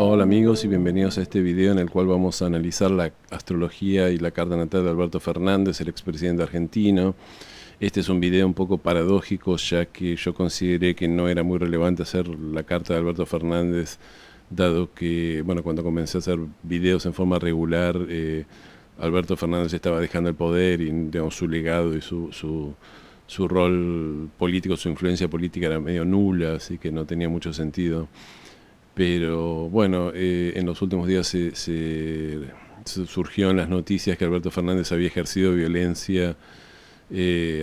Hola amigos y bienvenidos a este video en el cual vamos a analizar la astrología y la carta natal de Alberto Fernández, el expresidente argentino. Este es un video un poco paradójico, ya que yo consideré que no era muy relevante hacer la carta de Alberto Fernández, dado que, bueno, cuando comencé a hacer videos en forma regular, Alberto Fernández estaba dejando el poder y, digamos, su legado y su rol político, su influencia política era medio nula, así que no tenía mucho sentido. Pero bueno, en los últimos días surgió en las noticias que Alberto Fernández había ejercido violencia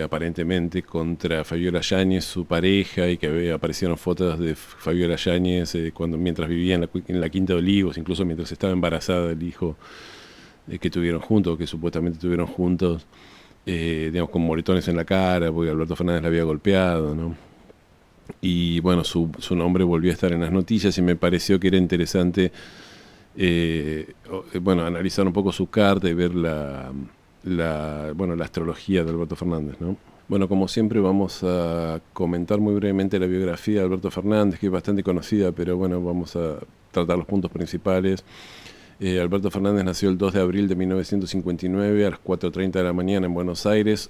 aparentemente contra Fabiola Yáñez, su pareja, y que aparecieron fotos de Fabiola Yáñez mientras vivía en la Quinta de Olivos, incluso mientras estaba embarazada del hijo que tuvieron juntos, que supuestamente tuvieron juntos, digamos, con moretones en la cara, porque Alberto Fernández la había golpeado, ¿no? Y bueno, su nombre volvió a estar en las noticias y me pareció que era interesante, bueno, analizar un poco su carta y ver bueno, la astrología de Alberto Fernández, ¿no? Bueno, como siempre vamos a comentar muy brevemente la biografía de Alberto Fernández, que es bastante conocida, pero bueno, vamos a tratar los puntos principales. Alberto Fernández nació el 2 de abril de 1959 a las 4:30 de la mañana en Buenos Aires,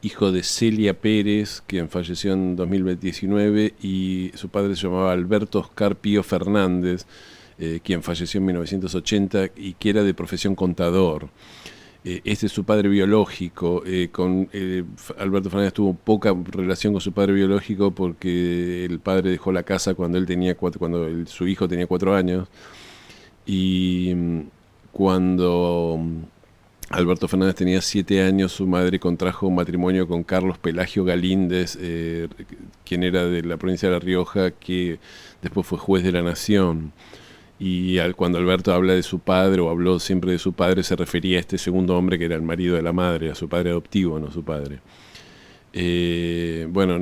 hijo de Celia Pérez, quien falleció en 2019, y su padre se llamaba Alberto Oscar Pío Fernández, quien falleció en 1980 y que era de profesión contador. Este es su padre biológico. Alberto Fernández tuvo poca relación con su padre biológico porque el padre dejó la casa cuando su hijo tenía 4 años. Y cuando Alberto Fernández tenía 7 años, su madre contrajo matrimonio con Carlos Pelagio Galíndez, quien era de la provincia de La Rioja, que después fue juez de la Nación. Y cuando Alberto habla de su padre, o habló siempre de su padre, se refería a este segundo hombre que era el marido de la madre, a su padre adoptivo, no su padre. Bueno,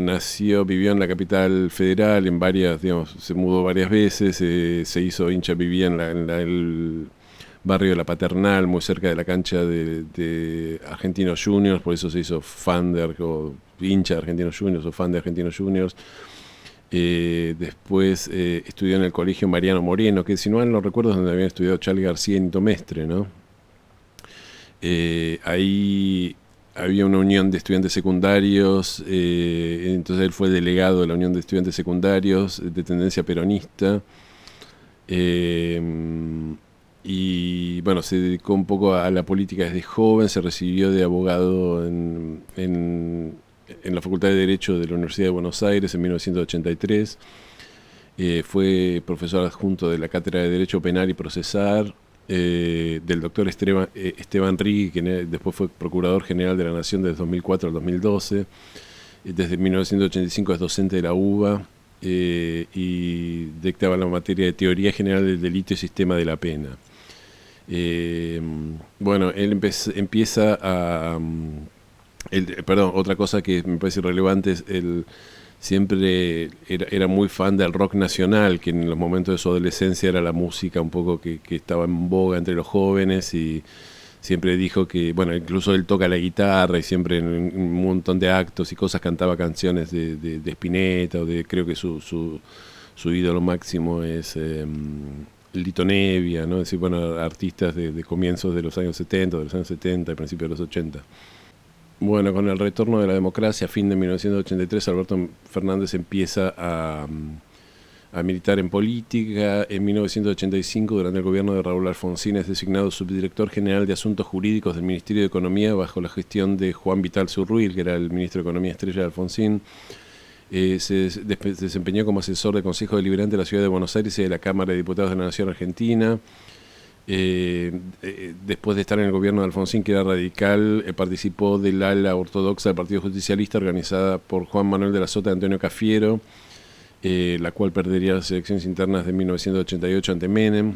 vivió en la capital federal, se mudó varias veces, se hizo hincha, vivía en el barrio de La Paternal, muy cerca de la cancha de Argentinos Juniors, por eso se hizo hincha de Argentinos Juniors o fan de Argentinos Juniors. Después estudió en el colegio Mariano Moreno, que si no mal no recuerdo es donde habían estudiado Charly García y Nito Mestre, ¿no? Ahí había una unión de estudiantes secundarios, entonces él fue delegado de la unión de estudiantes secundarios de tendencia peronista, y bueno, se dedicó un poco a la política desde joven, se recibió de abogado en la Facultad de Derecho de la Universidad de Buenos Aires en 1983, fue profesor adjunto de la Cátedra de Derecho Penal y Procesal, del doctor Esteban Rigui, que después fue Procurador General de la Nación desde 2004 al 2012. Desde 1985 es docente de la UBA, y dictaba la materia de Teoría General del Delito y Sistema de la Pena. Bueno, él empieza a... perdón, otra cosa que me parece relevante es siempre era muy fan del rock nacional, que en los momentos de su adolescencia era la música un poco que estaba en boga entre los jóvenes, y siempre dijo que, bueno, incluso él toca la guitarra y siempre en un montón de actos y cosas cantaba canciones de Spinetta, creo que su ídolo máximo es Lito Nevia, ¿no? Es decir, bueno, artistas de comienzos de los años 70, de los años 70 y principios de los 80. Bueno, con el retorno de la democracia, a fin de 1983, Alberto Fernández empieza a militar en política. En 1985, durante el gobierno de Raúl Alfonsín, es designado subdirector general de Asuntos Jurídicos del Ministerio de Economía bajo la gestión de Juan Vital Zurruil, que era el ministro de Economía estrella de Alfonsín. Se desempeñó como asesor del Consejo Deliberante de la Ciudad de Buenos Aires y de la Cámara de Diputados de la Nación Argentina. Después de estar en el gobierno de Alfonsín, que era radical, participó del ala ortodoxa del Partido Justicialista, organizada por Juan Manuel de la Sota y Antonio Cafiero, la cual perdería las elecciones internas de 1988 ante Menem.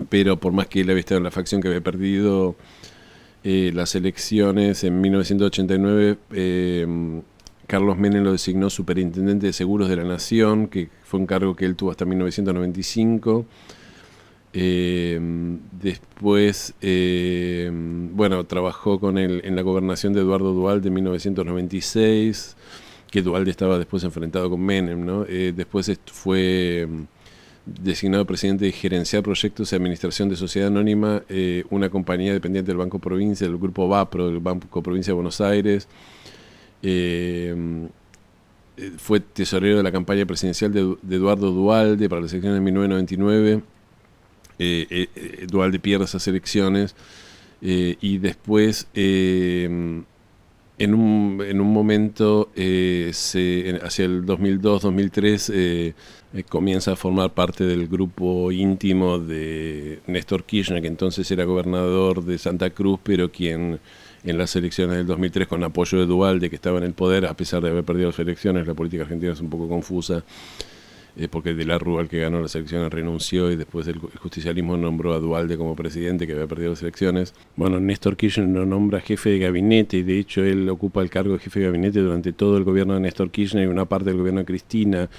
Pero por más que él había estado en la facción que había perdido las elecciones en 1989, Carlos Menem lo designó superintendente de seguros de la Nación, que fue un cargo que él tuvo hasta 1995. Después, bueno, trabajó con él en la gobernación de Eduardo Duhalde en 1996, que Duhalde estaba después enfrentado con Menem, ¿no? Después fue designado presidente de Gerenciar Proyectos y Administración de Sociedad Anónima, una compañía dependiente del Banco Provincia, del Grupo VAPRO, del Banco Provincia de Buenos Aires. Fue tesorero de la campaña presidencial de Eduardo Duhalde para las elecciones de 1999. Duhalde pierde esas elecciones y después en un momento hacia el 2002-2003 comienza a formar parte del grupo íntimo de Néstor Kirchner, que entonces era gobernador de Santa Cruz, pero quien en las elecciones del 2003, con apoyo de Duhalde, que estaba en el poder, a pesar de haber perdido las elecciones, la política argentina es un poco confusa, porque de la Rúa, el que ganó las elecciones, renunció y después el justicialismo nombró a Duhalde como presidente, que había perdido las elecciones. Bueno, Néstor Kirchner lo nombra jefe de gabinete y de hecho él ocupa el cargo de jefe de gabinete durante todo el gobierno de Néstor Kirchner y una parte del gobierno de Cristina,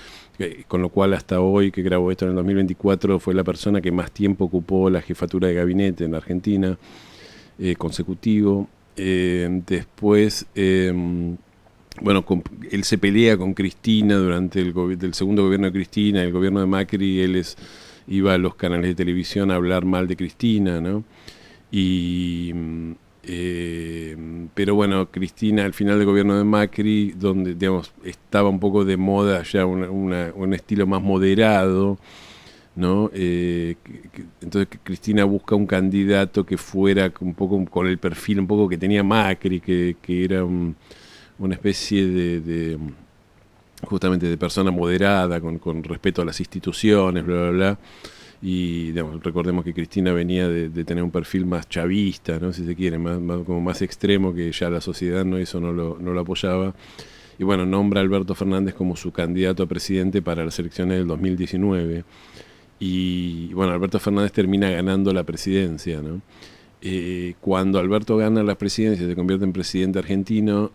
con lo cual hasta hoy, que grabó esto en el 2024, fue la persona que más tiempo ocupó la jefatura de gabinete en la Argentina, consecutivo. Después... bueno, él se pelea con Cristina durante el segundo gobierno de Cristina, el gobierno de Macri. Iba a los canales de televisión a hablar mal de Cristina, ¿no? Pero bueno, Cristina al final del gobierno de Macri, donde digamos estaba un poco de moda ya un estilo más moderado, ¿no? Entonces Cristina busca un candidato que fuera un poco con el perfil un poco que tenía Macri, que era una especie justamente de persona moderada, con respeto a las instituciones, bla, bla, bla. Y digamos, recordemos que Cristina venía de tener un perfil más chavista, ¿no? Si se quiere, como más extremo, que ya la sociedad eso no lo apoyaba. Y bueno, nombra a Alberto Fernández como su candidato a presidente para las elecciones del 2019. Y bueno, Alberto Fernández termina ganando la presidencia, ¿no? Cuando Alberto gana la presidencia y se convierte en presidente argentino,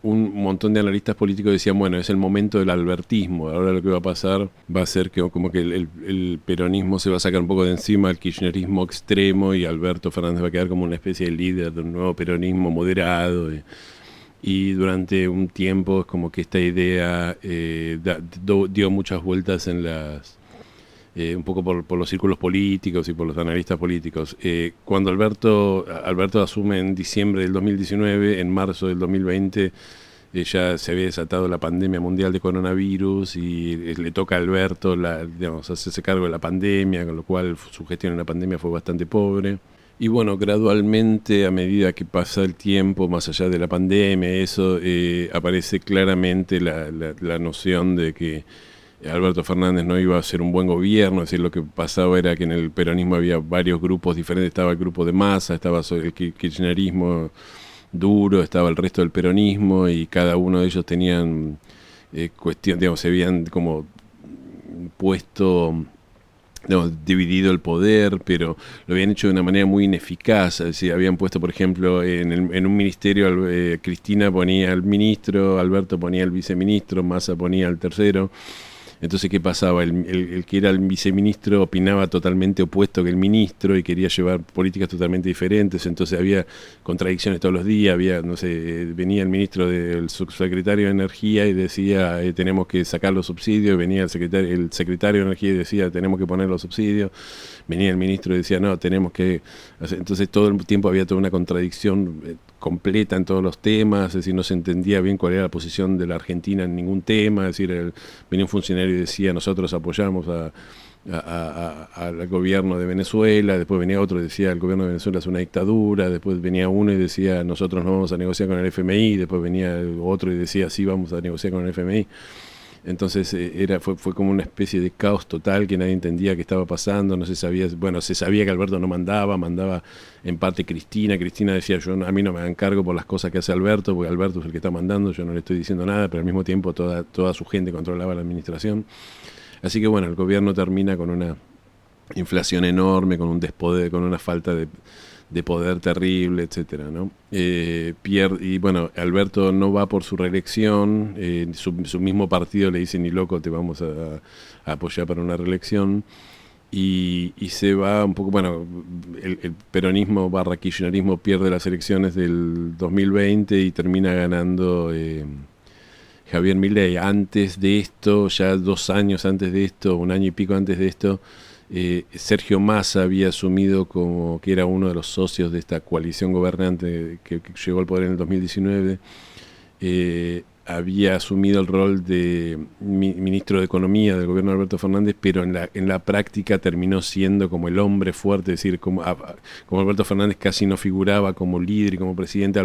un montón de analistas políticos decían, bueno, es el momento del albertismo, ahora lo que va a pasar va a ser que como que el peronismo se va a sacar un poco de encima, el kirchnerismo extremo, y Alberto Fernández va a quedar como una especie de líder de un nuevo peronismo moderado. Y durante un tiempo es como que esta idea dio muchas vueltas en un poco por los círculos políticos y por los analistas políticos. Cuando Alberto asume en diciembre del 2019, en marzo del 2020 ya se había desatado la pandemia mundial de coronavirus y le toca a Alberto hacerse cargo de la pandemia, con lo cual su gestión en la pandemia fue bastante pobre. Y bueno, gradualmente, a medida que pasa el tiempo, más allá de la pandemia, eso aparece claramente la noción de que Alberto Fernández no iba a ser un buen gobierno. Es decir, lo que pasaba era que en el peronismo había varios grupos diferentes. Estaba el grupo de Massa, estaba el kirchnerismo duro, estaba el resto del peronismo, y cada uno de ellos tenían se habían como puesto, dividido el poder, pero lo habían hecho de una manera muy ineficaz. Es decir, habían puesto, por ejemplo, en un ministerio, Cristina ponía al ministro, Alberto ponía al viceministro, Massa ponía al tercero. Entonces, ¿qué pasaba? El que era el viceministro opinaba totalmente opuesto que el ministro y quería llevar políticas totalmente diferentes. Entonces había contradicciones todos los días. Venía el ministro del subsecretario de Energía y decía tenemos que sacar los subsidios. Venía el secretario de Energía y decía tenemos que poner los subsidios. Venía el ministro y decía no, tenemos que hacer. Entonces todo el tiempo había toda una contradicción completa en todos los temas. Es decir, no se entendía bien cuál era la posición de la Argentina en ningún tema. Es decir, venía un funcionario y decía nosotros apoyamos al gobierno de Venezuela, después venía otro y decía el gobierno de Venezuela es una dictadura, después venía uno y decía nosotros no vamos a negociar con el FMI, después venía otro y decía sí vamos a negociar con el FMI. Entonces fue como una especie de caos total, que nadie entendía qué estaba pasando, no se sabía. Bueno, se sabía que Alberto no mandaba en parte Cristina decía a mí no me hagan cargo por las cosas que hace Alberto, porque Alberto es el que está mandando, yo no le estoy diciendo nada, pero al mismo tiempo toda su gente controlaba la administración. Así que bueno, el gobierno termina con una inflación enorme, con un despoder, con una falta de poder terrible, etcétera, ¿no? Y bueno, Alberto no va por su reelección, su mismo partido le dice ni loco te vamos a apoyar para una reelección, y se va un poco, bueno, el peronismo / kirchnerismo pierde las elecciones del 2020 y termina ganando Javier Milei. Antes de esto, ya 2 años antes de esto, 1 año y pico antes de esto, Sergio Massa había asumido como que era uno de los socios de esta coalición gobernante que llegó al poder en el 2019. Había asumido el rol de ministro de Economía del gobierno de Alberto Fernández, pero en la práctica terminó siendo como el hombre fuerte, es decir, como Alberto Fernández casi no figuraba como líder y como presidente,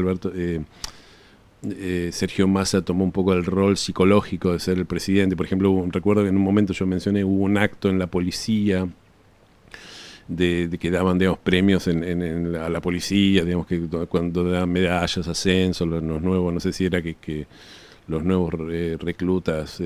Sergio Massa tomó un poco el rol psicológico de ser el presidente. Por ejemplo, recuerdo que en un momento yo mencioné, hubo un acto en la policía de que daban, digamos, premios a la policía, digamos, que cuando daban medallas, ascensos, los nuevos, no sé si era que los nuevos reclutas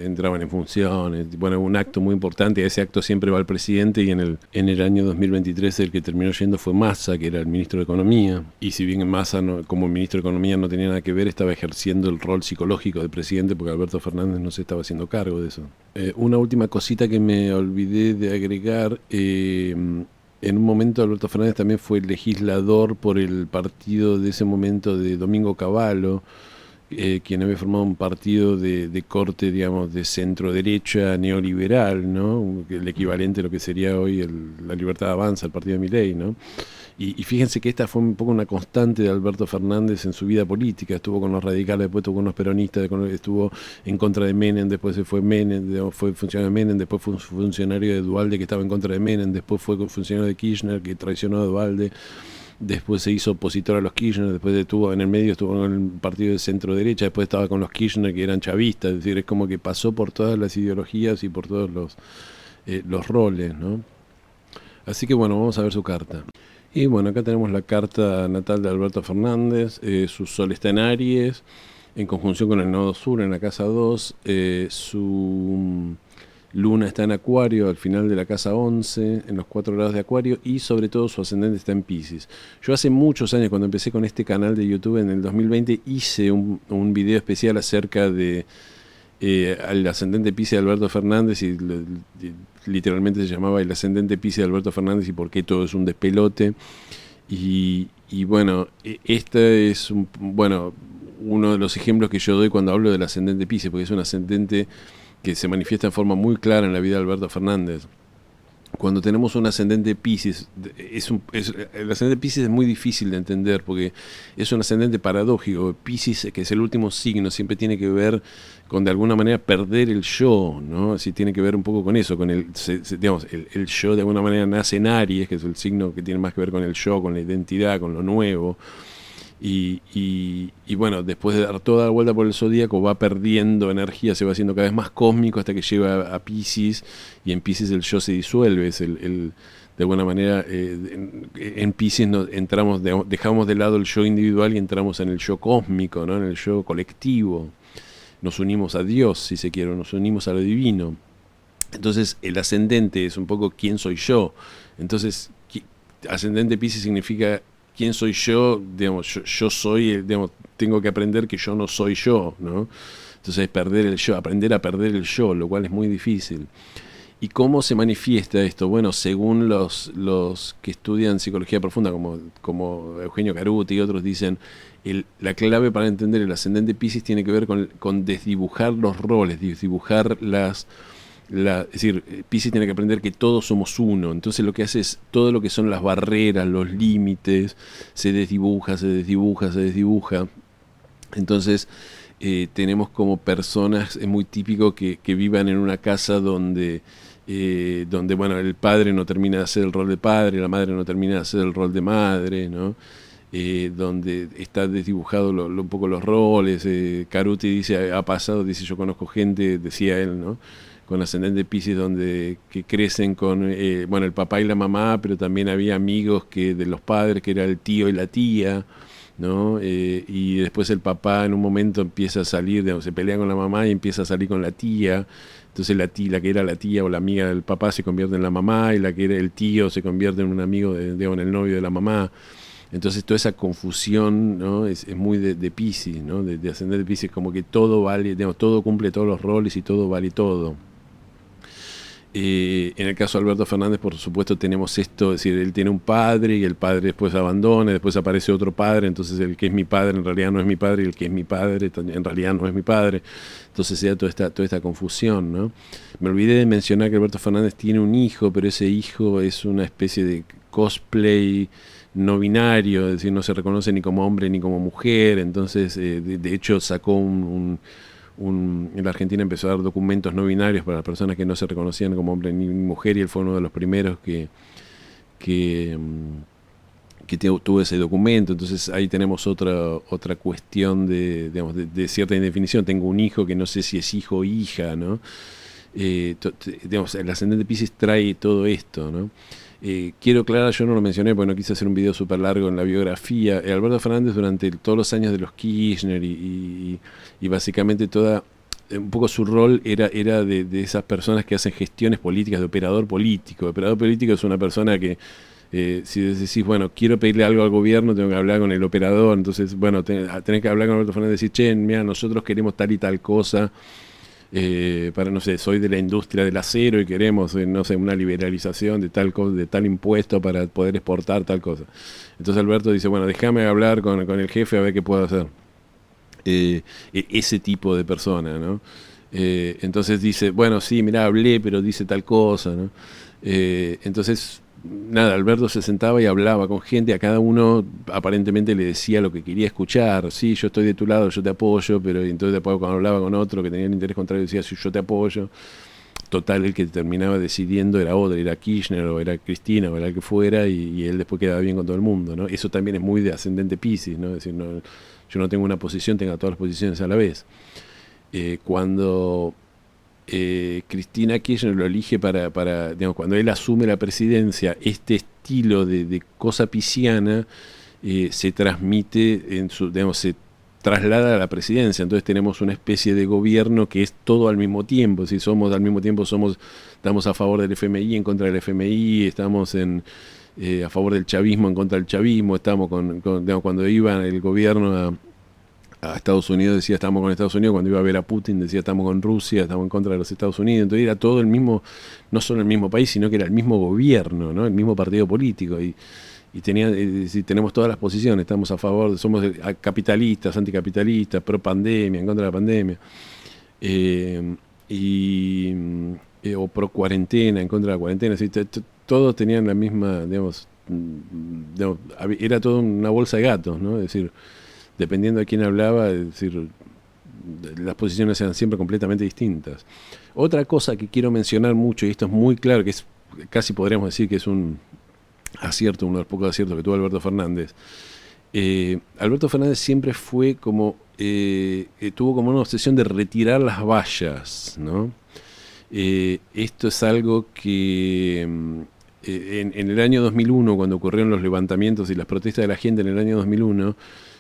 entraban en funciones. Bueno, un acto muy importante. A ese acto siempre va el presidente, y en el año 2023 el que terminó yendo fue Massa, que era el ministro de Economía. Y si bien Massa, como ministro de Economía, no tenía nada que ver, estaba ejerciendo el rol psicológico del presidente, porque Alberto Fernández no se estaba haciendo cargo de eso. Una última cosita que me olvidé de agregar. En un momento Alberto Fernández también fue legislador por el partido de ese momento de Domingo Cavallo, quien había formado un partido de corte, digamos, de centro derecha neoliberal, ¿no? El equivalente a lo que sería hoy la Libertad Avanza, el partido de Milei, ¿no? Y fíjense que esta fue un poco una constante de Alberto Fernández en su vida política. Estuvo con los radicales, después estuvo con los peronistas, estuvo en contra de Menem, después se fue Menem, fue funcionario de Menem, después fue funcionario de Duhalde, que estaba en contra de Menem, después fue funcionario de Kirchner, que traicionó a Duhalde. Después se hizo opositor a los Kirchner, después en el medio estuvo en el partido de centro derecha, después estaba con los Kirchner, que eran chavistas. Es decir, es como que pasó por todas las ideologías y por todos los roles, ¿no? Así que bueno, vamos a ver su carta. Y bueno, acá tenemos la carta natal de Alberto Fernández. Su sol está en Aries, en conjunción con el nodo sur en la casa 2. Su Luna está en Acuario, al final de la casa 11, en los 4 grados de Acuario, y sobre todo su ascendente está en Piscis. Yo hace muchos años, cuando empecé con este canal de YouTube en el 2020, hice un video especial acerca de el ascendente Piscis de Alberto Fernández, y literalmente se llamaba El ascendente Piscis de Alberto Fernández y por qué todo es un despelote. Y bueno, este es uno de los ejemplos que yo doy cuando hablo del ascendente Piscis, porque es un ascendente que se manifiesta en forma muy clara en la vida de Alberto Fernández. Cuando tenemos un ascendente Piscis, el ascendente Piscis es muy difícil de entender, porque es un ascendente paradójico. Piscis, que es el último signo, siempre tiene que ver con, de alguna manera, perder el yo, ¿no? Así tiene que ver un poco con eso, con digamos, el yo de alguna manera nace en Aries, que es el signo que tiene más que ver con el yo, con la identidad, con lo nuevo. Y bueno, después de dar toda la vuelta por el zodíaco, va perdiendo energía, se va haciendo cada vez más cósmico hasta que llega a Piscis, y en Piscis el yo se disuelve. De alguna manera, en Piscis dejamos de lado el yo individual y entramos en el yo cósmico, ¿no? En el yo colectivo. Nos unimos a Dios, si se quiere, nos unimos a lo divino. Entonces el ascendente es un poco quién soy yo. Entonces, ascendente Piscis significa quién soy yo, digamos, yo soy, digamos, tengo que aprender que yo no soy yo, ¿no? Entonces es perder el yo, aprender a perder el yo, lo cual es muy difícil. ¿Y cómo se manifiesta esto? Bueno, según los que estudian psicología profunda, como Eugenio Caruti y otros, dicen, la clave para entender el ascendente Piscis tiene que ver con desdibujar los roles, desdibujar es decir, Piscis tiene que aprender que todos somos uno. Entonces lo que hace es todo lo que son las barreras, los límites, se desdibuja. Entonces tenemos como personas, es muy típico que vivan en una casa donde bueno, el padre no termina de hacer el rol de padre, la madre no termina de hacer el rol de madre, ¿no? Donde está desdibujado un poco los roles. Caruti dice, ha pasado, dice, yo conozco gente, decía él, ¿no?, con ascendente Piscis, que crecen con el papá y la mamá, pero también había amigos de los padres, que era el tío y la tía, ¿no? Y después el papá en un momento empieza a salir, digamos, se pelea con la mamá y empieza a salir con la tía. Entonces la que era la tía o la amiga del papá se convierte en la mamá, y la que era el tío se convierte en un amigo, en el novio de la mamá. Entonces toda esa confusión, ¿no?, es muy de Piscis, ¿no?, de ascendente Piscis, como que todo vale, digamos, todo cumple todos los roles y todo vale todo. En el caso de Alberto Fernández, por supuesto, tenemos esto, es decir, él tiene un padre y el padre después abandona, después aparece otro padre, entonces el que es mi padre en realidad no es mi padre y el que es mi padre en realidad no es mi padre. Entonces se da toda esta confusión, ¿no? Me olvidé de mencionar que Alberto Fernández tiene un hijo, pero ese hijo es una especie de cosplay no binario, es decir, no se reconoce ni como hombre ni como mujer, entonces de hecho sacó en la Argentina empezó a dar documentos no binarios para las personas que no se reconocían como hombre ni mujer, y él fue uno de los primeros que, tuvo ese documento. Entonces ahí tenemos otra cuestión digamos, de cierta indefinición. Tengo un hijo que no sé si es hijo o hija, ¿no? Digamos, el ascendente Piscis trae todo esto, ¿no? Quiero aclarar, yo no lo mencioné porque no quise hacer un video súper largo en la biografía. Alberto Fernández durante todos los años de los Kirchner y básicamente un poco su rol era de esas personas que hacen gestiones políticas, de operador político. Operador político es una persona que, si decís, bueno, quiero pedirle algo al gobierno, tengo que hablar con el operador, entonces, bueno, tenés que hablar con Alberto Fernández y decir, che, mira, nosotros queremos tal y tal cosa. Para, no sé, soy de la industria del acero y queremos, no sé, una liberalización de tal impuesto para poder exportar tal cosa. Entonces Alberto dice, bueno, déjame hablar con el jefe a ver qué puedo hacer. Ese tipo de persona, ¿no? Entonces dice, bueno, sí, mirá, hablé, pero dice tal cosa, ¿no? Entonces, nada, Alberto se sentaba y hablaba con gente, a cada uno aparentemente le decía lo que quería escuchar. Sí, yo estoy de tu lado, yo te apoyo, pero entonces después cuando hablaba con otro que tenía el interés contrario decía, sí, yo te apoyo. Total, el que terminaba decidiendo era otro, era Kirchner o era Cristina o era el que fuera, y él después quedaba bien con todo el mundo, ¿no? Eso también es muy de ascendente Piscis, ¿no? Es decir, no, yo no tengo una posición, tengo todas las posiciones a la vez. Cuando Cristina Kirchner lo elige digamos, cuando él asume la presidencia, este estilo de cosa pisciana se transmite, digamos, se traslada a la presidencia. Entonces tenemos una especie de gobierno que es todo al mismo tiempo. Si somos al mismo tiempo, estamos a favor del FMI, en contra del FMI, estamos a favor del chavismo, en contra del chavismo, estamos digamos, cuando iba el gobierno a Estados Unidos decía estamos con Estados Unidos, cuando iba a ver a Putin decía estamos con Rusia, estamos en contra de los Estados Unidos. Entonces era todo el mismo, no solo el mismo país, sino que era el mismo gobierno, ¿no? El mismo partido político, y tenemos todas las posiciones, estamos a favor, somos capitalistas, anticapitalistas, pro pandemia, en contra de la pandemia, o pro cuarentena, en contra de la cuarentena. ¿Sí? Todos tenían la misma, digamos, era todo una bolsa de gatos, ¿no? Es decir, dependiendo de quién hablaba, es decir, las posiciones eran siempre completamente distintas. Otra cosa que quiero mencionar mucho, y esto es muy claro, que es casi podríamos decir que es un acierto, uno de los pocos aciertos que tuvo Alberto Fernández. Alberto Fernández siempre fue tuvo como una obsesión de retirar las vallas, ¿no? Esto es algo que en el año 2001, cuando ocurrieron los levantamientos y las protestas de la gente en el año 2001,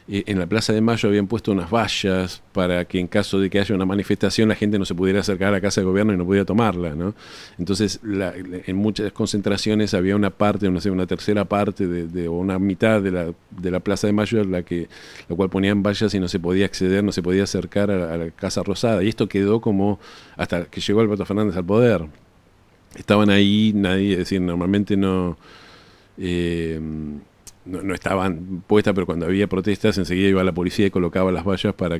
en la Plaza de Mayo habían puesto unas vallas para que en caso de que haya una manifestación la gente no se pudiera acercar a la Casa de Gobierno y no pudiera tomarla, ¿no? Entonces en muchas concentraciones había una parte, no sé, una tercera parte o una mitad de la Plaza de Mayo la cual ponían vallas y no se podía acceder, no se podía acercar a la Casa Rosada, y esto quedó como hasta que llegó Alberto Fernández al poder. Estaban ahí, nadie, es decir, normalmente no estaban puestas, pero cuando había protestas enseguida iba la policía y colocaba las vallas para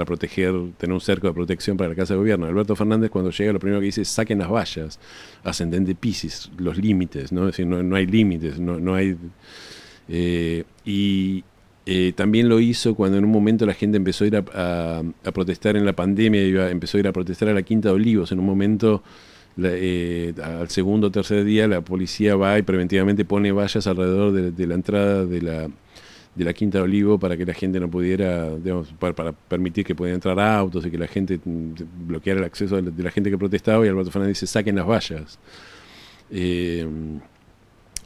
proteger, tener un cerco de protección para la Casa de Gobierno. Alberto Fernández, cuando llega, lo primero que dice es saquen las vallas, ascendente Piscis, los límites, ¿no? Es decir, no hay límites, no hay. También lo hizo cuando en un momento la gente empezó a ir a protestar en la pandemia, empezó a ir a protestar a la Quinta de Olivos. En un momento, al segundo o tercer día, la policía va y preventivamente pone vallas alrededor de la entrada de la Quinta de Olivo para que la gente no pudiera, digamos, para permitir que pudieran entrar autos y que la gente bloqueara el acceso de la gente que protestaba. Y Alberto Fernández dice saquen las vallas,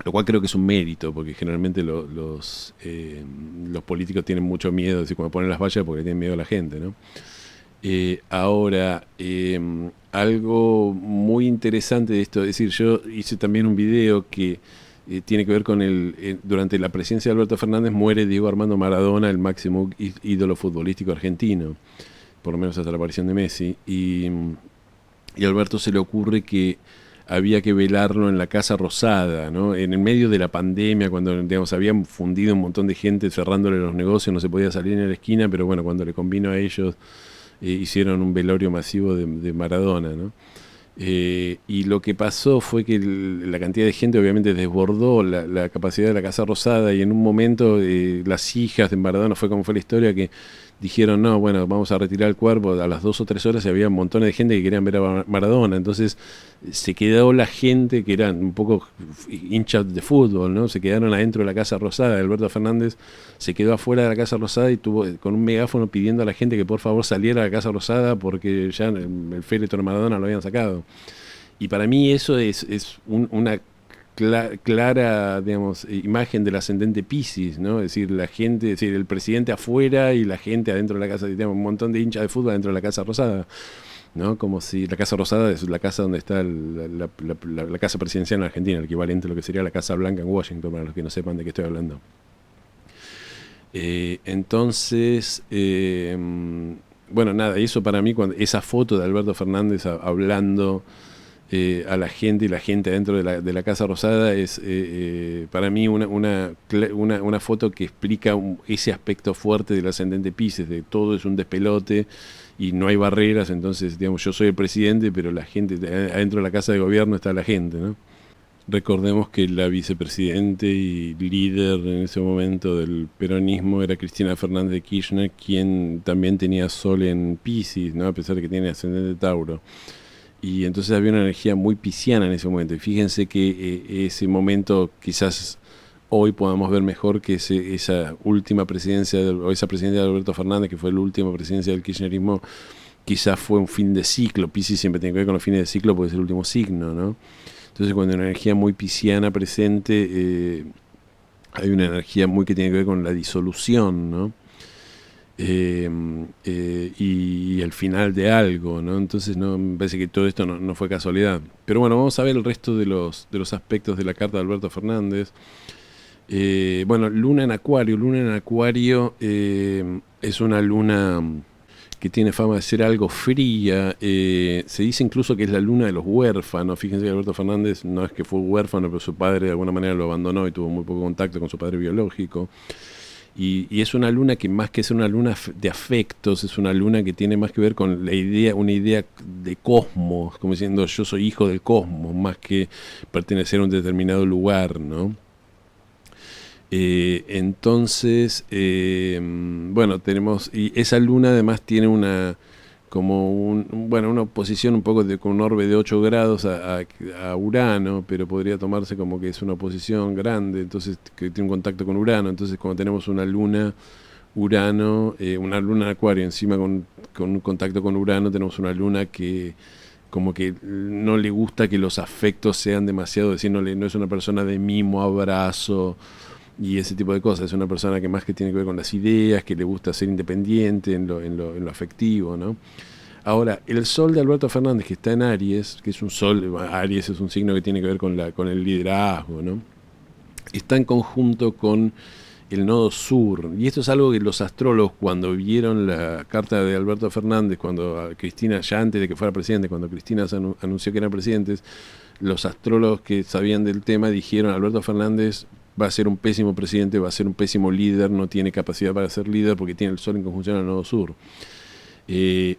lo cual creo que es un mérito, porque generalmente los políticos tienen mucho miedo de decir cuando ponen las vallas porque tienen miedo a la gente, ¿no? Ahora, algo muy interesante de esto, es decir, yo hice también un video que tiene que ver con durante la presidencia de Alberto Fernández muere Diego Armando Maradona, el máximo ídolo futbolístico argentino, por lo menos hasta la aparición de Messi, y a Alberto se le ocurre que había que velarlo en la Casa Rosada, ¿no? En el medio de la pandemia, cuando, digamos, habían fundido un montón de gente cerrándole los negocios, no se podía salir en la esquina, pero bueno, cuando le convino a ellos, hicieron un velorio masivo de Maradona, ¿no? Y lo que pasó fue que la cantidad de gente obviamente desbordó la capacidad de la Casa Rosada, y en un momento las hijas de Maradona, fue como fue la historia, que dijeron, no, bueno, vamos a retirar el cuerpo a las 2 o 3 horas, y había montones de gente que querían ver a Maradona. Entonces se quedó la gente que eran un poco hinchas de fútbol, ¿no? Se quedaron adentro de la Casa Rosada. Alberto Fernández se quedó afuera de la Casa Rosada y tuvo con un megáfono pidiendo a la gente que por favor saliera a la Casa Rosada porque ya el féretro de Maradona lo habían sacado. Y para mí eso es una clara, digamos, imagen del ascendente Piscis, ¿no? Es decir, la gente, es decir, el presidente afuera y la gente adentro de la casa, digamos, un montón de hinchas de fútbol adentro de la Casa Rosada, ¿no? Como si la Casa Rosada es la casa donde está la casa presidencial en Argentina, el equivalente a lo que sería la Casa Blanca en Washington, para los que no sepan de qué estoy hablando. Entonces, bueno, nada, eso para mí, esa foto de Alberto Fernández hablando a la gente, y la gente dentro de la Casa Rosada, es para mí una foto que explica ese aspecto fuerte del ascendente Piscis, de todo es un despelote y no hay barreras. Entonces, digamos, yo soy el presidente, pero la gente, adentro de la Casa de Gobierno está la gente, ¿no? Recordemos que la vicepresidente y líder en ese momento del peronismo era Cristina Fernández de Kirchner, quien también tenía Sol en Piscis, ¿no? A pesar de que tiene ascendente Tauro. Y entonces había una energía muy pisciana en ese momento. Y fíjense que ese momento quizás hoy podamos ver mejor que esa última presidencia, o esa presidencia de Alberto Fernández, que fue la última presidencia del kirchnerismo, quizás fue un fin de ciclo. Piscis siempre tiene que ver con los fines de ciclo porque es el último signo, ¿no? Entonces cuando hay una energía muy pisciana presente, hay una energía muy que tiene que ver con la disolución, ¿no? Y el final de algo, ¿no? Entonces no, me parece que todo esto no fue casualidad. Pero bueno, vamos a ver el resto de los aspectos de la carta de Alberto Fernández. Bueno, Luna en Acuario. Luna en Acuario es una luna que tiene fama de ser algo fría. Se dice incluso que es la luna de los huérfanos. Fíjense que Alberto Fernández no es que fue huérfano, pero su padre de alguna manera lo abandonó y tuvo muy poco contacto con su padre biológico. Y es una luna que, más que ser una luna de afectos, es una luna que tiene más que ver con una idea de cosmos, como diciendo yo soy hijo del cosmos, más que pertenecer a un determinado lugar, ¿no? Entonces, bueno, tenemos, y esa luna además tiene una oposición un poco con un orbe de 8 grados a Urano, pero podría tomarse como que es una oposición grande, entonces que tiene un contacto con Urano. Entonces cuando tenemos una luna Urano, una luna en Acuario encima con un contacto con Urano, tenemos una luna que como que no le gusta que los afectos sean demasiado, decir, no es una persona de mimo, abrazo y ese tipo de cosas. Es una persona que más que tiene que ver con las ideas, que le gusta ser independiente en lo afectivo, ¿no? Ahora, el Sol de Alberto Fernández, que está en Aries, que es un Sol, Aries es un signo que tiene que ver con el liderazgo, ¿no? Está en conjunto con el nodo sur. Y esto es algo que los astrólogos, cuando vieron la carta de Alberto Fernández, cuando Cristina, ya antes de que fuera presidente, cuando Cristina se anunció que eran presidentes, los astrólogos que sabían del tema dijeron, Alberto Fernández va a ser un pésimo presidente, va a ser un pésimo líder, no tiene capacidad para ser líder porque tiene el Sol en conjunción al nodo sur.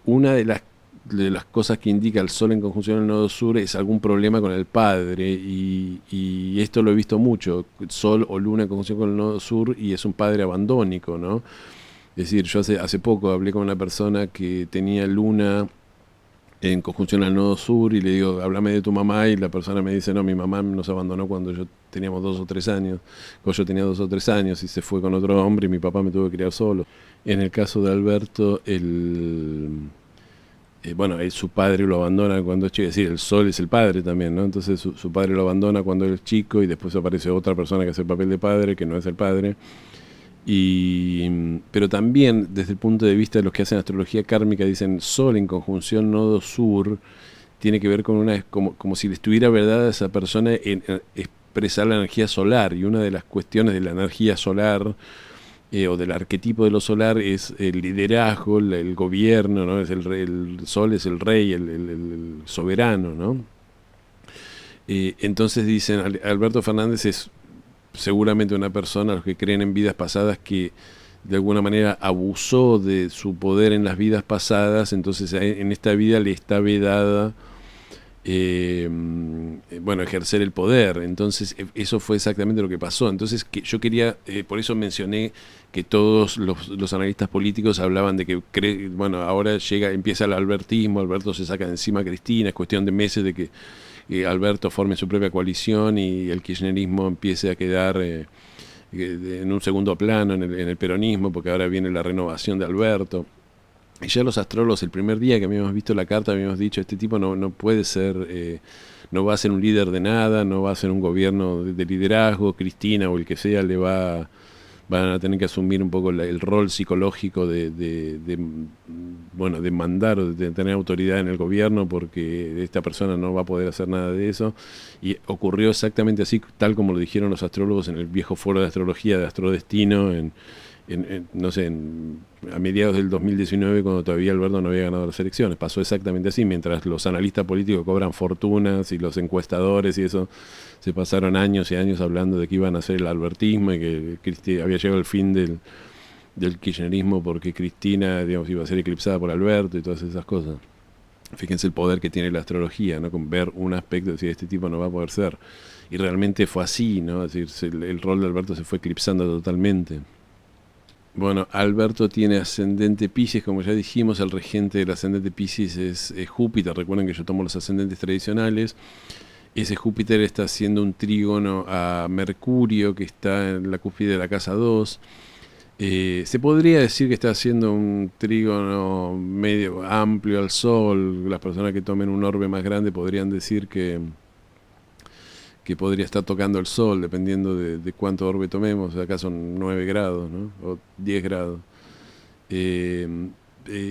Una de las cosas que indica el Sol en conjunción al nodo sur es algún problema con el padre, y esto lo he visto mucho, Sol o Luna en conjunción con el nodo sur, y es un padre abandónico, ¿no? Es decir, yo hace poco hablé con una persona que tenía Luna en conjunción al nodo sur y le digo, háblame de tu mamá, y la persona me dice, no, mi mamá nos abandonó cuando teníamos 2 o 3 años, cuando yo tenía 2 o 3 años y se fue con otro hombre y mi papá me tuvo que criar solo. En el caso de Alberto, su padre lo abandona cuando es chico, es decir, el Sol es el padre también, ¿no? Entonces su padre lo abandona cuando es chico y después aparece otra persona que hace el papel de padre, que no es el padre. Pero también, desde el punto de vista de los que hacen astrología kármica, dicen Sol en conjunción nodo sur, tiene que ver con como si le estuviera verdad a esa persona en expresar la energía solar, y una de las cuestiones de la energía solar, o del arquetipo de lo solar, es el liderazgo, el gobierno, ¿no? Es el Sol es el rey, el soberano, ¿no? Entonces dicen, Alberto Fernández es seguramente una persona, los que creen en vidas pasadas, que de alguna manera abusó de su poder en las vidas pasadas, entonces en esta vida le está vedada bueno, ejercer el poder. Entonces eso fue exactamente lo que pasó. Entonces yo quería, por eso mencioné que todos los analistas políticos hablaban de que bueno, ahora empieza el albertismo, Alberto se saca de encima a Cristina, es cuestión de meses de que Alberto forme su propia coalición y el kirchnerismo empiece a quedar en un segundo plano en el peronismo, porque ahora viene la renovación de Alberto. Y ya los astrólogos, el primer día que habíamos visto la carta, habíamos dicho, este tipo no puede ser, no va a ser un líder de nada, no va a ser un gobierno de liderazgo, Cristina o el que sea van a tener que asumir un poco el rol psicológico bueno, de mandar o de tener autoridad en el gobierno, porque esta persona no va a poder hacer nada de eso. Y ocurrió exactamente así, tal como lo dijeron los astrólogos en el viejo foro de astrología de Astrodestino, no sé, a mediados del 2019, cuando todavía Alberto no había ganado las elecciones. Pasó exactamente así, mientras los analistas políticos cobran fortunas y los encuestadores y eso, se pasaron años y años hablando de que iban a hacer el albertismo y que había llegado el fin del kirchnerismo porque Cristina, digamos, iba a ser eclipsada por Alberto y todas esas cosas. Fíjense el poder que tiene la astrología, ¿no? Con ver un aspecto y decir, este tipo no va a poder ser. Y realmente fue así, ¿no? Es decir, el rol de Alberto se fue eclipsando totalmente. Bueno, Alberto tiene ascendente Piscis, como ya dijimos, el regente del ascendente Piscis es Júpiter. Recuerden que yo tomo los ascendentes tradicionales. Ese Júpiter está haciendo un trígono a Mercurio, que está en la cúspide de la casa 2. Se podría decir que está haciendo un trígono medio amplio al Sol. Las personas que tomen un orbe más grande podrían decir que podría estar tocando el Sol, dependiendo de cuánto orbe tomemos. Acá son 9 grados, ¿no? O 10 grados.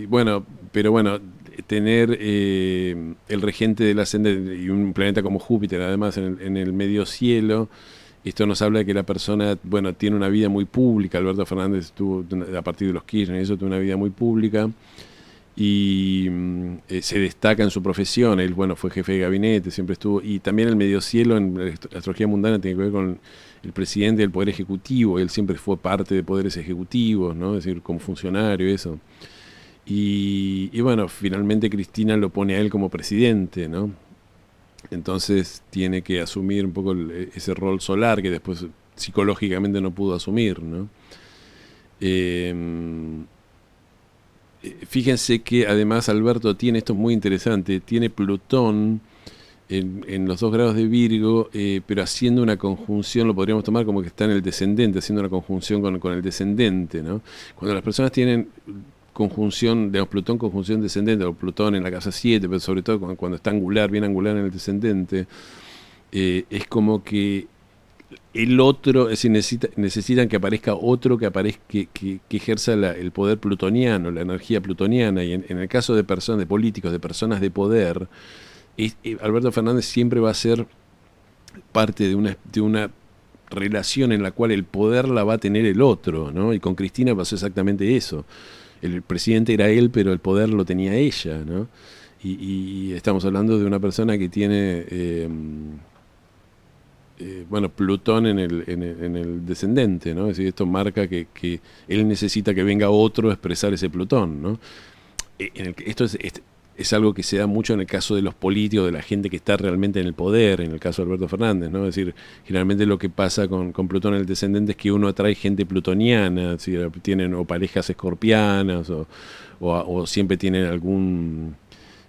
Bueno, pero bueno, tener el regente del ascendente y un planeta como Júpiter, además en el medio cielo, esto nos habla de que la persona, bueno, tiene una vida muy pública. Alberto Fernández tuvo, a partir de los Kirchner, eso tuvo una vida muy pública y se destaca en su profesión. Él, bueno, fue jefe de gabinete, siempre estuvo, y también el medio cielo en la astrología mundana tiene que ver con el presidente del poder ejecutivo. Él siempre fue parte de poderes ejecutivos, ¿no? Es decir, como funcionario, eso. Y bueno, finalmente Cristina lo pone a él como presidente, ¿no? Entonces tiene que asumir un poco ese rol solar que después psicológicamente no pudo asumir, ¿no? Fíjense que además Alberto tiene, esto es muy interesante, tiene Plutón en los 2 grados de Virgo, pero haciendo una conjunción, lo podríamos tomar como que está en el descendente, haciendo una conjunción con el descendente, ¿no? Cuando las personas tienen conjunción, digamos, Plutón conjunción descendente, o Plutón en la casa 7, pero sobre todo cuando está angular, bien angular en el descendente, es como que el otro, es decir, necesitan que aparezca otro que aparezca, que ejerza el poder plutoniano, la energía plutoniana, y en el caso de personas, de políticos, de personas de poder, Alberto Fernández siempre va a ser parte de una relación en la cual el poder la va a tener el otro, ¿no? Y con Cristina pasó exactamente eso. El presidente era él, pero el poder lo tenía ella, ¿no? Y estamos hablando de una persona que tiene bueno, Plutón en el descendente, ¿no? Es decir, esto marca que él necesita que venga otro a expresar ese Plutón, ¿no? Esto es algo que se da mucho en el caso de los políticos, de la gente que está realmente en el poder, en el caso de Alberto Fernández, ¿no? Es decir, generalmente lo que pasa con Plutón en el descendente es que uno atrae gente plutoniana, es decir, tienen o parejas escorpianas o siempre tienen algún...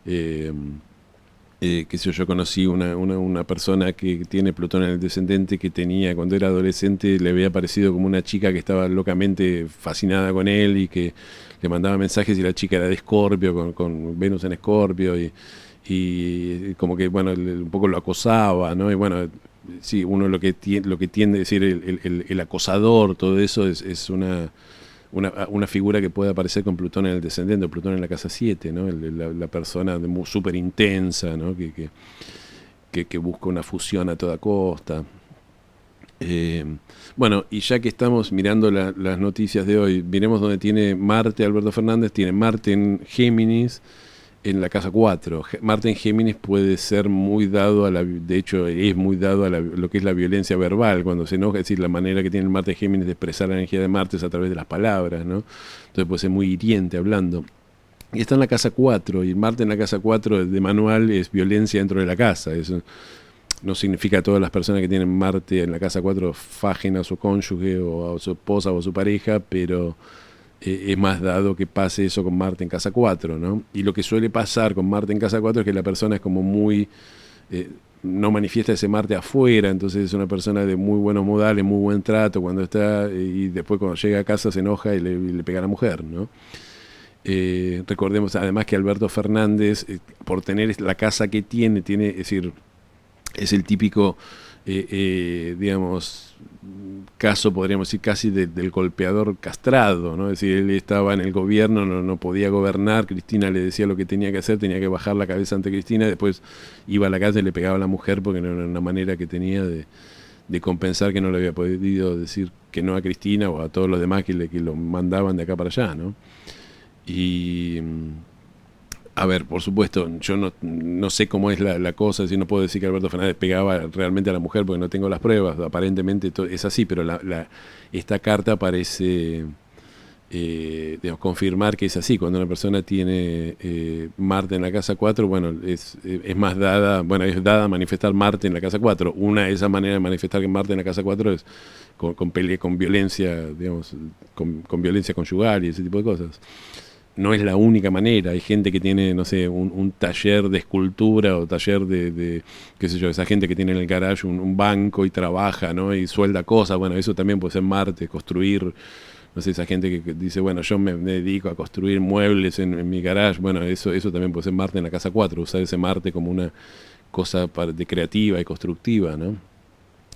qué sé yo conocí una persona que tiene Plutón en el descendente, que tenía, cuando era adolescente, le había parecido como una chica que estaba locamente fascinada con él y que le mandaba mensajes, y la chica era de Escorpio, con Venus en Escorpio, y como que, bueno, un poco lo acosaba, ¿no? Y bueno, sí, uno lo que tiende a decir el acosador, todo eso es una figura que puede aparecer con Plutón en el descendente, o Plutón en la casa 7, ¿no? La persona súper intensa, ¿no? Que busca una fusión a toda costa. Bueno, y ya que estamos mirando las noticias de hoy, miremos dónde tiene Marte Alberto Fernández. Tiene Marte en Géminis, en la casa 4. Marte en Géminis puede ser muy dado de hecho es muy dado a lo que es la violencia verbal, cuando se enoja, es decir, la manera que tiene el Marte en Géminis de expresar la energía de Marte es a través de las palabras, ¿no? Entonces puede ser muy hiriente hablando. Y está en la casa 4, y Marte en la casa 4 de manual es violencia dentro de la casa. Eso no significa que todas las personas que tienen Marte en la casa 4 fajen a su cónyuge o a su esposa o a su pareja, pero es más dado que pase eso con Marte en casa 4, ¿no? Y lo que suele pasar con Marte en casa 4 es que la persona es como muy... no manifiesta ese Marte afuera, entonces es una persona de muy buenos modales, muy buen trato cuando está, y después cuando llega a casa se enoja y le pega a la mujer, ¿no? Recordemos además que Alberto Fernández, por tener la casa que tiene, es decir, es el típico, digamos, caso, podríamos decir, casi del golpeador castrado, ¿no? Es decir, él estaba en el gobierno, no podía gobernar, Cristina le decía lo que tenía que hacer, tenía que bajar la cabeza ante Cristina, después iba a la calle y le pegaba a la mujer porque no era una manera que tenía de compensar que no le había podido decir que no a Cristina o a todos los demás que lo mandaban de acá para allá, ¿no? Y... a ver, por supuesto, yo no sé cómo es la cosa, si no puedo decir que Alberto Fernández pegaba realmente a la mujer porque no tengo las pruebas, aparentemente es así, pero esta carta parece digamos, confirmar que es así. Cuando una persona tiene Marte en la casa 4, bueno, es más dada, bueno, es dada a manifestar Marte en la casa 4. Una de esas maneras de manifestar que Marte en la casa 4 es con violencia, digamos, con violencia conyugal y ese tipo de cosas. No es la única manera, hay gente que tiene, no sé, un taller de escultura o taller qué sé yo, esa gente que tiene en el garage un banco y trabaja, ¿no? Y suelda cosas, bueno, eso también puede ser Marte, construir, no sé, esa gente que dice, bueno, yo me dedico a construir muebles en mi garage, bueno, eso también puede ser Marte en la casa 4, usar ese Marte como una cosa de creativa y constructiva, ¿no?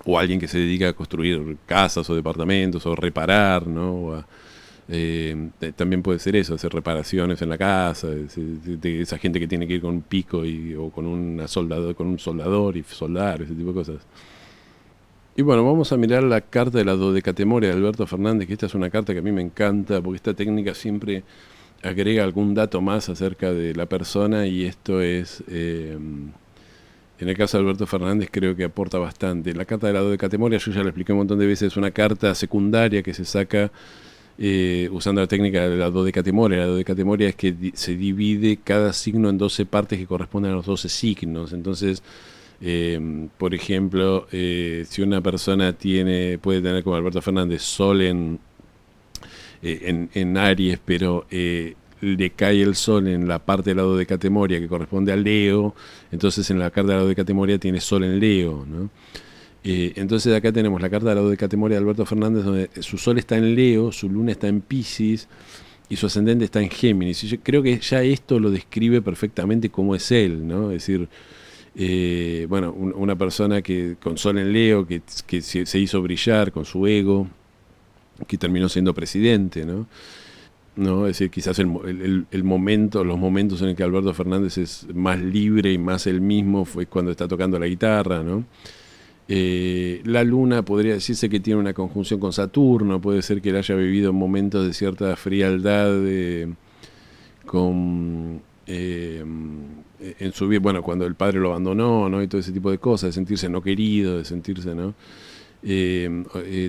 O alguien que se dedica a construir casas o departamentos o reparar, ¿no? También puede ser eso, hacer reparaciones en la casa, de esa gente que tiene que ir con un pico o con un soldador y soldar, ese tipo de cosas. Y bueno, vamos a mirar la carta de la dodecatemoria de Alberto Fernández, que esta es una carta que a mí me encanta, porque esta técnica siempre agrega algún dato más acerca de la persona, y esto es, en el caso de Alberto Fernández, creo que aporta bastante. La carta de la dodecatemoria, yo ya la expliqué un montón de veces, es una carta secundaria que se saca usando la técnica de la dodecatemoria. La dodecatemoria es que se divide cada signo en 12 partes que corresponden a los 12 signos. Entonces, por ejemplo, si una persona puede tener como Alberto Fernández Sol en Aries, pero le cae el Sol en la parte de la dodecatemoria que corresponde a Leo, entonces en la carta de la dodecatemoria tiene Sol en Leo, ¿no? Entonces acá tenemos la carta de la dodecatemoria de Alberto Fernández, donde su Sol está en Leo, su Luna está en Piscis y su ascendente está en Géminis. Y yo creo que ya esto lo describe perfectamente cómo es él, ¿no? Es decir, bueno, una persona que con Sol en Leo, que se hizo brillar con su ego, que terminó siendo presidente, ¿no? ¿No? Es decir, quizás los momentos en el que Alberto Fernández es más libre y más él mismo fue cuando está tocando la guitarra, ¿no? La Luna podría decirse que tiene una conjunción con Saturno, puede ser que él haya vivido momentos de cierta frialdad en su vida, bueno, cuando el padre lo abandonó, ¿no? Y todo ese tipo de cosas, de sentirse no querido, de sentirse, ¿no?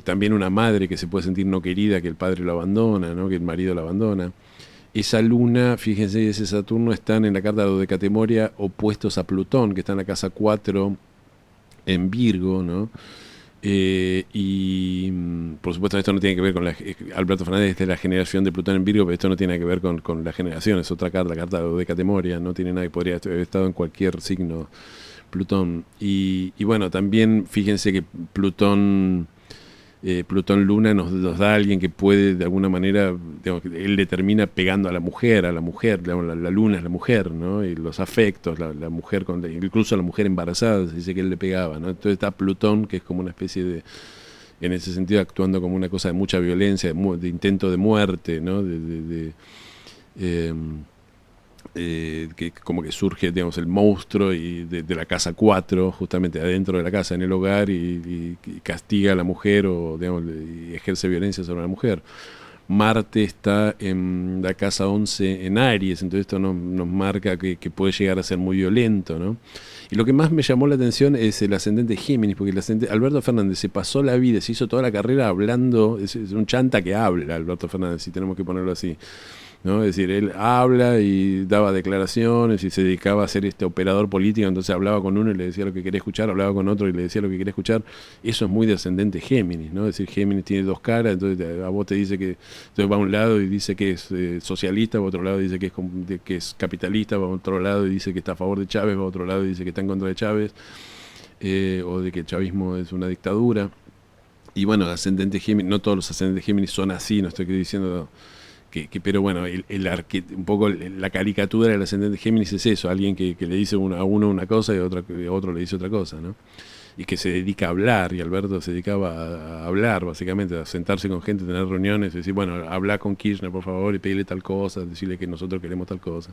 También una madre que se puede sentir no querida, que el padre lo abandona, ¿no? Que el marido lo abandona. Esa Luna, fíjense, y ese Saturno están en la carta de dodecatemoria opuestos a Plutón, que está en la casa 4 en Virgo, ¿no? Y por supuesto esto no tiene que ver con Alberto Fernández es de la generación de Plutón en Virgo, pero esto no tiene que ver con la generación, es otra carta, la carta de dodecatemoria, no tiene nada que podría haber estado en cualquier signo Plutón. Y bueno, también fíjense que Plutón Luna nos da a alguien que puede de alguna manera, digamos, él le termina pegando a la mujer, digamos, la Luna es la mujer, ¿no? Y los afectos, la mujer, incluso a la mujer embarazada se dice que él le pegaba, ¿no? Entonces está Plutón, que es como una especie de, en ese sentido, actuando como una cosa de mucha violencia, de intento de muerte, ¿no? Que como que surge, digamos, el monstruo y de la casa 4, justamente adentro de la casa, en el hogar, y castiga a la mujer o, digamos, y ejerce violencia sobre la mujer. Marte está en la casa 11 en Aries, entonces esto nos marca que puede llegar a ser muy violento, ¿no? Y lo que más me llamó la atención es el ascendente Géminis, porque el ascendente, Alberto Fernández se pasó la vida, se hizo toda la carrera hablando, es un chanta que habla, Alberto Fernández, si tenemos que ponerlo así, ¿no? Es decir, él habla y daba declaraciones y se dedicaba a ser este operador político, entonces hablaba con uno y le decía lo que quería escuchar, hablaba con otro y le decía lo que quería escuchar. Eso es muy de ascendente Géminis, ¿no? Es decir, Géminis tiene dos caras, entonces a vos te dice que entonces va a un lado y dice que es socialista, va a otro lado dice que es capitalista, va a otro lado y dice que está a favor de Chávez, va a otro lado y dice que está en contra de Chávez, o de que el chavismo es una dictadura. Y bueno, ascendente Géminis, no todos los ascendentes Géminis son así, no estoy diciendo pero bueno, un poco la caricatura del ascendente Géminis es eso, alguien que le dice a uno una cosa y a otro le dice otra cosa, ¿no? Y que se dedica a hablar, y Alberto se dedicaba a hablar, básicamente, a sentarse con gente, tener reuniones, y decir, bueno, habla con Kirchner, por favor, y pedirle tal cosa, decirle que nosotros queremos tal cosa.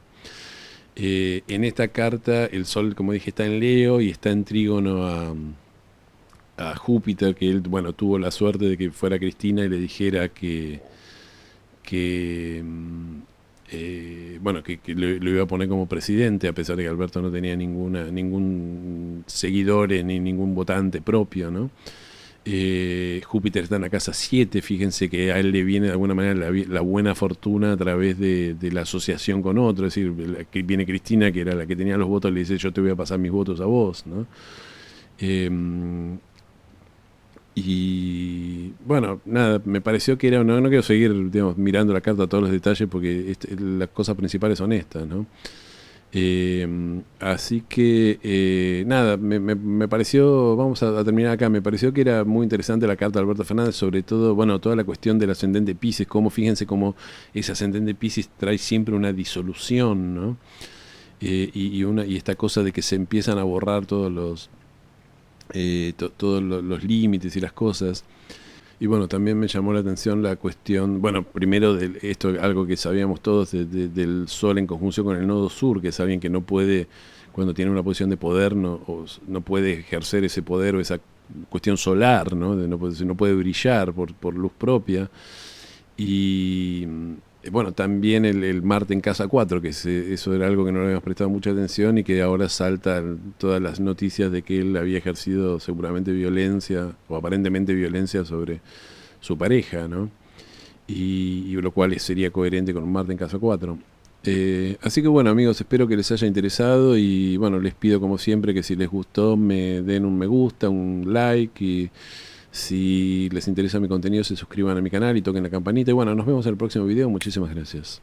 En esta carta, el Sol, como dije, está en Leo y está en trígono a Júpiter, que él, bueno, tuvo la suerte de que fuera Cristina y le dijera que lo iba a poner como presidente, a pesar de que Alberto no tenía ningún seguidor ni ningún votante propio, ¿no? Júpiter está en la casa 7, fíjense que a él le viene de alguna manera la buena fortuna a través de la asociación con otro, es decir, que viene Cristina, que era la que tenía los votos, le dice yo te voy a pasar mis votos a vos, ¿no? Y bueno, nada, me pareció que era, no quiero seguir, digamos, mirando la carta a todos los detalles porque las cosas principales son estas, ¿no? Así que nada, me pareció, vamos a terminar acá, me pareció que era muy interesante la carta de Alberto Fernández, sobre todo, bueno, toda la cuestión del ascendente Piscis, cómo fíjense cómo ese ascendente Piscis trae siempre una disolución, ¿no? Y esta cosa de que se empiezan a borrar todos los límites y las cosas. Y bueno, también me llamó la atención la cuestión, bueno, primero esto, algo que sabíamos todos, del Sol en conjunción con el nodo sur, que es alguien que no puede, cuando tiene una posición de poder, no puede ejercer ese poder o esa cuestión solar, ¿no? No puede brillar por luz propia. Y bueno, también el Marte en casa 4, que eso era algo que no le habíamos prestado mucha atención y que ahora saltan todas las noticias de que él había ejercido seguramente violencia o aparentemente violencia sobre su pareja, ¿no? Y lo cual sería coherente con un Marte en casa 4. Así que bueno, amigos, espero que les haya interesado y bueno, les pido como siempre que si les gustó me den un me gusta, un like y si les interesa mi contenido se suscriban a mi canal y toquen la campanita y bueno, nos vemos en el próximo video, muchísimas gracias.